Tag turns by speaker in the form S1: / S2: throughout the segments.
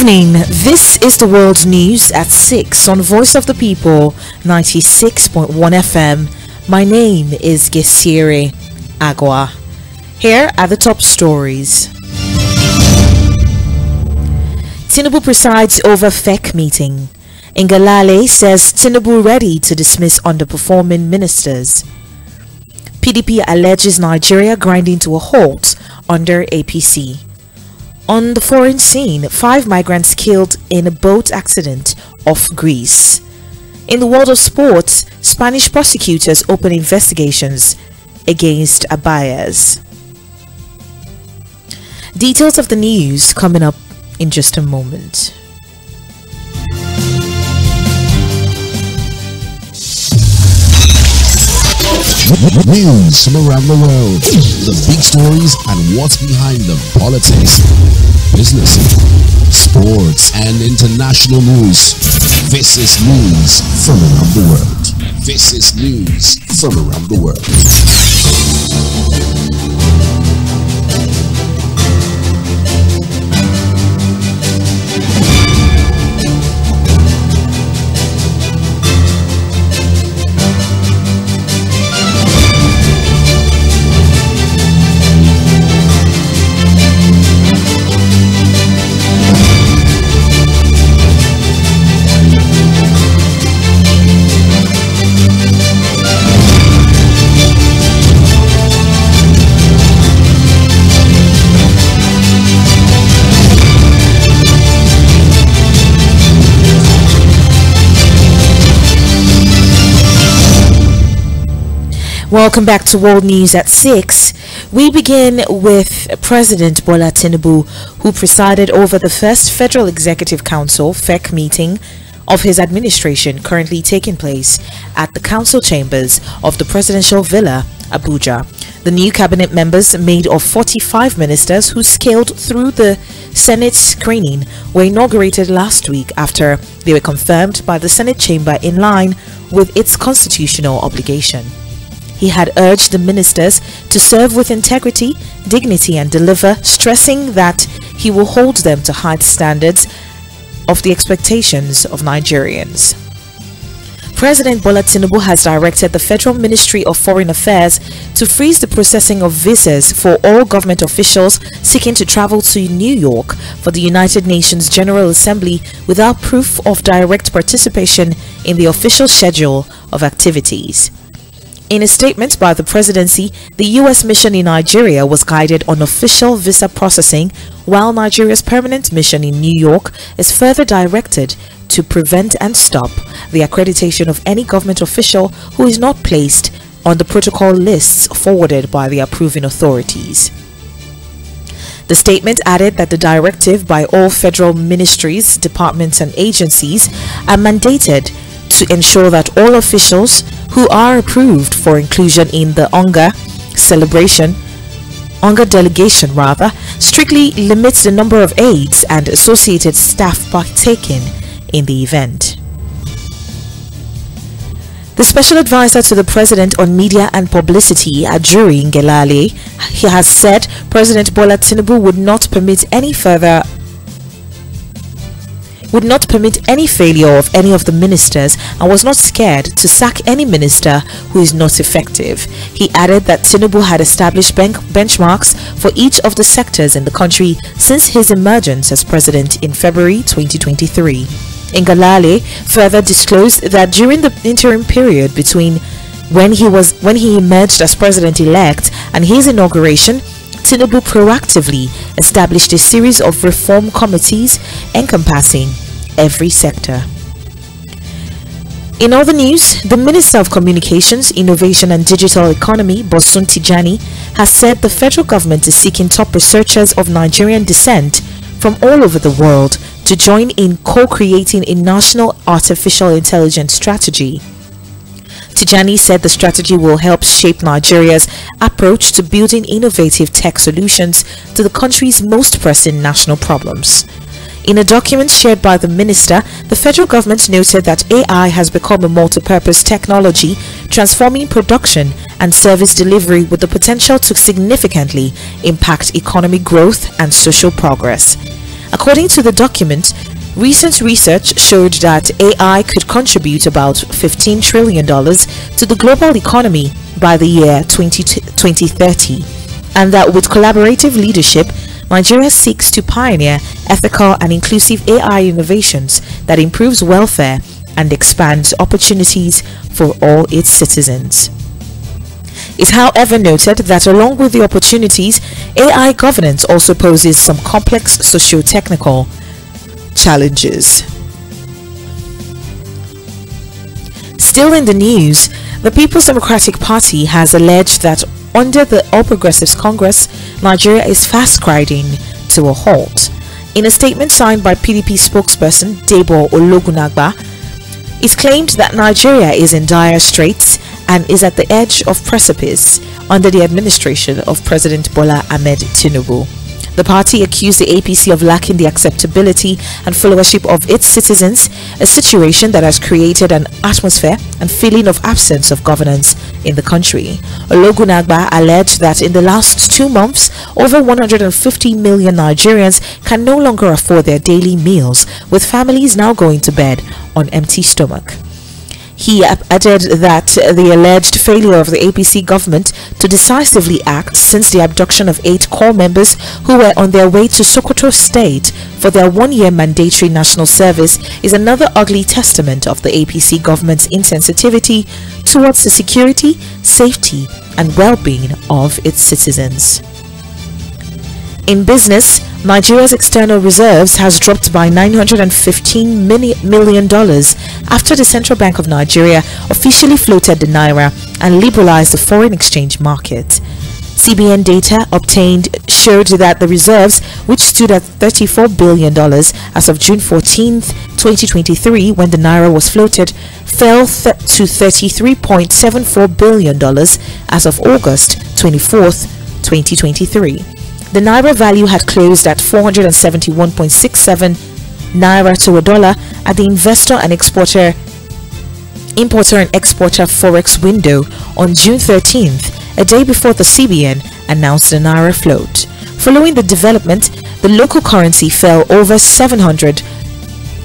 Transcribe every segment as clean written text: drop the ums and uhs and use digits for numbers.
S1: evening. This is the world news at 6 on Voice of the People 96.1 FM. My name is Gesiri Agua. Here are the top stories. Tinubu presides over FEC meeting. Ngelale says Tinubu ready to dismiss underperforming ministers. PDP alleges Nigeria grinding to a halt under APC. On the foreign scene, 5 migrants killed in a boat accident off Greece. In the world of sports, Spanish prosecutors open investigations against Abayas. Details of the news coming up in just a moment.
S2: News from around the world, the big stories and what's behind them, politics, business, sports and international news. This is news from around the world. This is news from around the world.
S1: Welcome back to World News at 6. We begin with President Bola Tinubu, who presided over the first Federal Executive Council FEC meeting of his administration, currently taking place at the council chambers of the Presidential Villa, Abuja. The new cabinet members, made of 45 ministers who scaled through the Senate screening, were inaugurated last week after they were confirmed by the Senate chamber in line with its constitutional obligation. He had urged the ministers to serve with integrity, dignity and deliver, stressing that he will hold them to high standards of the expectations of Nigerians. President Bola Tinubu has directed the Federal Ministry of Foreign Affairs to freeze the processing of visas for all government officials seeking to travel to New York for the United Nations General Assembly without proof of direct participation in the official schedule of activities. In a statement by the presidency, the U.S. mission in Nigeria was guided on official visa processing, while Nigeria's permanent mission in New York is further directed to prevent and stop the accreditation of any government official who is not placed on the protocol lists forwarded by the approving authorities. The statement added that the directive by all federal ministries, departments and agencies are mandated to ensure that all officials who are approved for inclusion in the UNGA delegation strictly limits the number of aides and associated staff partaking in the event. The special advisor to the president on media and publicity, Ajuri Ngelale, he has said President Bola Tinubu would not permit any failure of any of the ministers and was not scared to sack any minister who is not effective. He added that Tinubu had established benchmarks for each of the sectors in the country since his emergence as president in February 2023. Ngelale further disclosed that during the interim period between when he emerged as president-elect and his inauguration, Tinubu proactively established a series of reform committees encompassing every sector. In other news, the Minister of Communications, Innovation and Digital Economy, Bosun Tijani, has said the federal government is seeking top researchers of Nigerian descent from all over the world to join in co-creating a national artificial intelligence strategy. Tijani said the strategy will help shape Nigeria's approach to building innovative tech solutions to the country's most pressing national problems. In a document shared by the minister, the federal government noted that AI has become a multi-purpose technology, transforming production and service delivery with the potential to significantly impact economic growth and social progress. According to the document, recent research showed that AI could contribute about $15 trillion to the global economy by the year 2030, and that with collaborative leadership, Nigeria seeks to pioneer ethical and inclusive AI innovations that improves welfare and expands opportunities for all its citizens. It however noted that along with the opportunities, AI governance also poses some complex socio-technical challenges. Still in the news, the People's Democratic Party has alleged that under the All Progressives Congress, Nigeria is fast grinding to a halt. In a statement signed by PDP spokesperson Debo Ologunagba, it claimed that Nigeria is in dire straits and is at the edge of precipice under the administration of President Bola Ahmed Tinubu. The party accused the APC of lacking the acceptability and followership of its citizens, a situation that has created an atmosphere and feeling of absence of governance in the country. Ologunagba alleged that in the last 2 months, over 150 million Nigerians can no longer afford their daily meals, with families now going to bed on empty stomach. He added that the alleged failure of the APC government to decisively act since the abduction of 8 core members who were on their way to Sokoto State for their 1-year mandatory national service is another ugly testament of the APC government's insensitivity towards the security, safety, and well-being of its citizens. In business, Nigeria's external reserves has dropped by $915 million after the Central Bank of Nigeria officially floated the naira and liberalized the foreign exchange market. CBN data obtained showed that the reserves, which stood at $34 billion as of June 14, 2023, when the naira was floated, fell to $33.74 billion as of August 24, 2023. The naira value had closed at 471.67 naira to a dollar at the importer and exporter forex window on June 13th, a day before the CBN announced the naira float. Following the development, the local currency fell over 700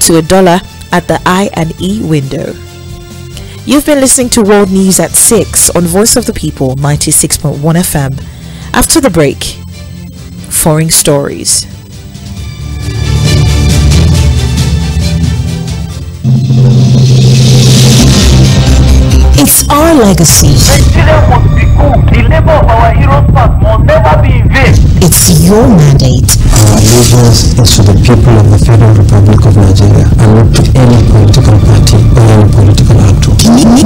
S1: to a dollar at the I&E window. You've been listening to World News at 6 on Voice of the People 96.1 FM. After the break, foreign stories. It's our legacy.
S3: Nigeria must be good. The labor of our heroes past must never be in vain.
S1: It's your mandate.
S4: Our allegiance is to the people of the Federal Republic of Nigeria and not to any political party or any political actor.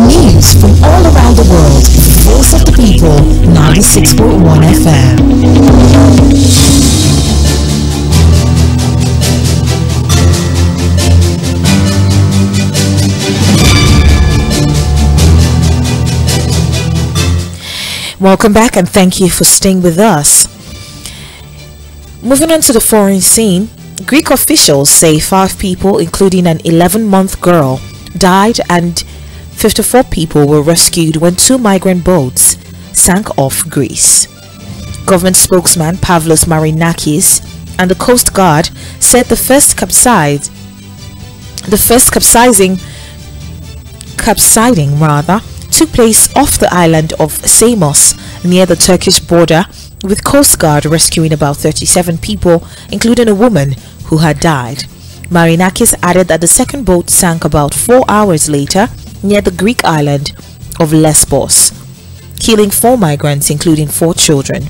S1: News from all around the world. Voice of the People, 96.1 FM. Welcome back and thank you for staying with us. Moving on to the foreign scene, Greek officials say 5 people, including an 11-month girl, died and 54 people were rescued when 2 migrant boats sank off Greece. Government spokesman Pavlos Marinakis and the Coast Guard said the first capsizing took place off the island of Samos near the Turkish border, with Coast Guard rescuing about 37 people, including a woman who had died. Marinakis added that the second boat sank about 4 hours later near the Greek island of Lesbos, killing 4 migrants, including 4 children.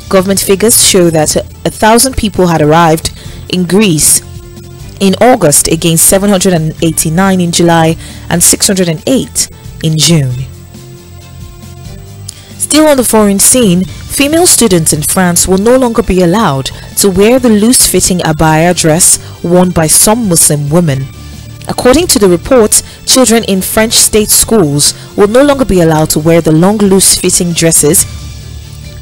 S1: Government figures show that 1,000 people had arrived in Greece in August against 789 in July and 608 in June. Still on the foreign scene, female students in France will no longer be allowed to wear the loose-fitting abaya dress worn by some Muslim women. According to the report, children in French state schools will no longer be allowed to wear the long loose-fitting dresses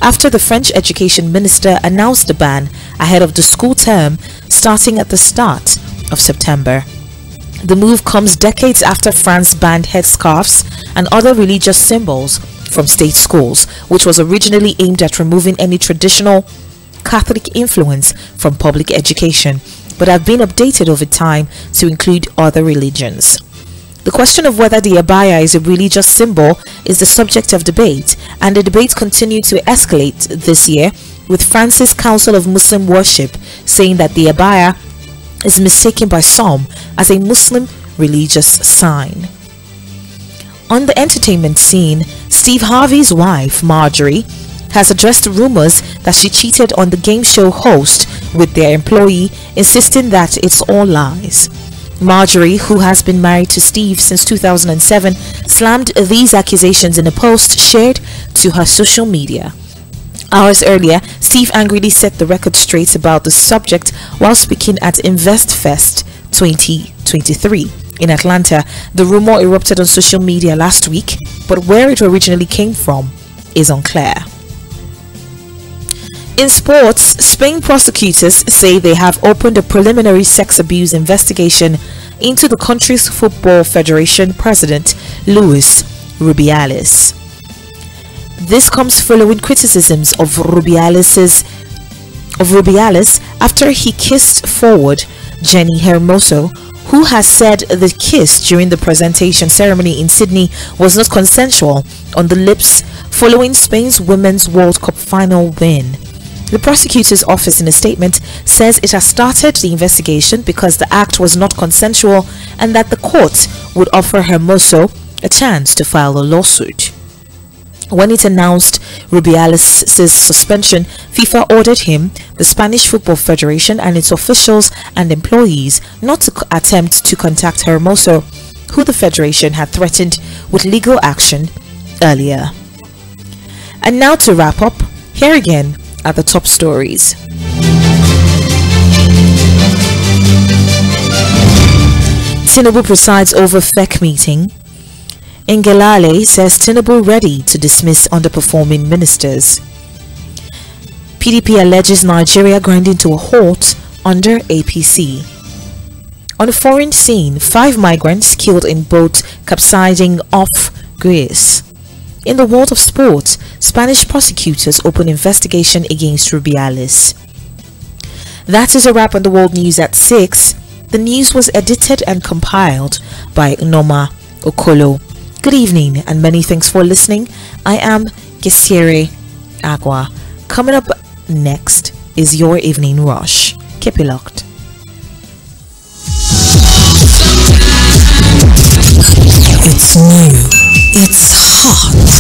S1: after the French education minister announced the ban ahead of the school term starting at the start of September. The move comes decades after France banned headscarves and other religious symbols from state schools, which was originally aimed at removing any traditional Catholic influence from public education. but have been updated over time to include other religions. The question of whether the abaya is a religious symbol is the subject of debate, and the debate continued to escalate this year, with France's Council of Muslim Worship saying that the abaya is mistaken by some as a Muslim religious sign. On the entertainment scene, Steve Harvey's wife, Marjorie, has addressed rumors that she cheated on the game show host with their employee, insisting that it's all lies. Marjorie, who has been married to Steve since 2007, slammed these accusations in a post shared to her social media. Hours earlier, Steve angrily set the record straight about the subject while speaking at InvestFest 2023 in Atlanta. The rumor erupted on social media last week, but where it originally came from is unclear. In sports, Spain prosecutors say they have opened a preliminary sex abuse investigation into the country's football federation president, Luis Rubiales. This comes following criticisms of Rubiales after he kissed forward Jenny Hermoso, who has said the kiss during the presentation ceremony in Sydney was not consensual on the lips following Spain's Women's World Cup final win. The prosecutor's office in a statement says it has started the investigation because the act was not consensual and that the court would offer Hermoso a chance to file a lawsuit. When it announced Rubiales' suspension, FIFA ordered him, the Spanish Football Federation, and its officials and employees not to attempt to contact Hermoso, who the federation had threatened with legal action earlier. And now to wrap up, here again are the top stories. Tinubu presides over FEC meeting. Ngelale says Tinubu ready to dismiss underperforming ministers. PDP alleges Nigeria grinding to a halt under APC. On a foreign scene, 5 migrants killed in boat capsizing off Greece. In the world of sports, Spanish prosecutors open investigation against Rubiales. That is a wrap on the world news at 6. The news was edited and compiled by Noma Okolo. Good evening and many thanks for listening. I am Gesire Agua. Coming up next is your evening rush. Keep it locked.
S5: It's new. It's hot.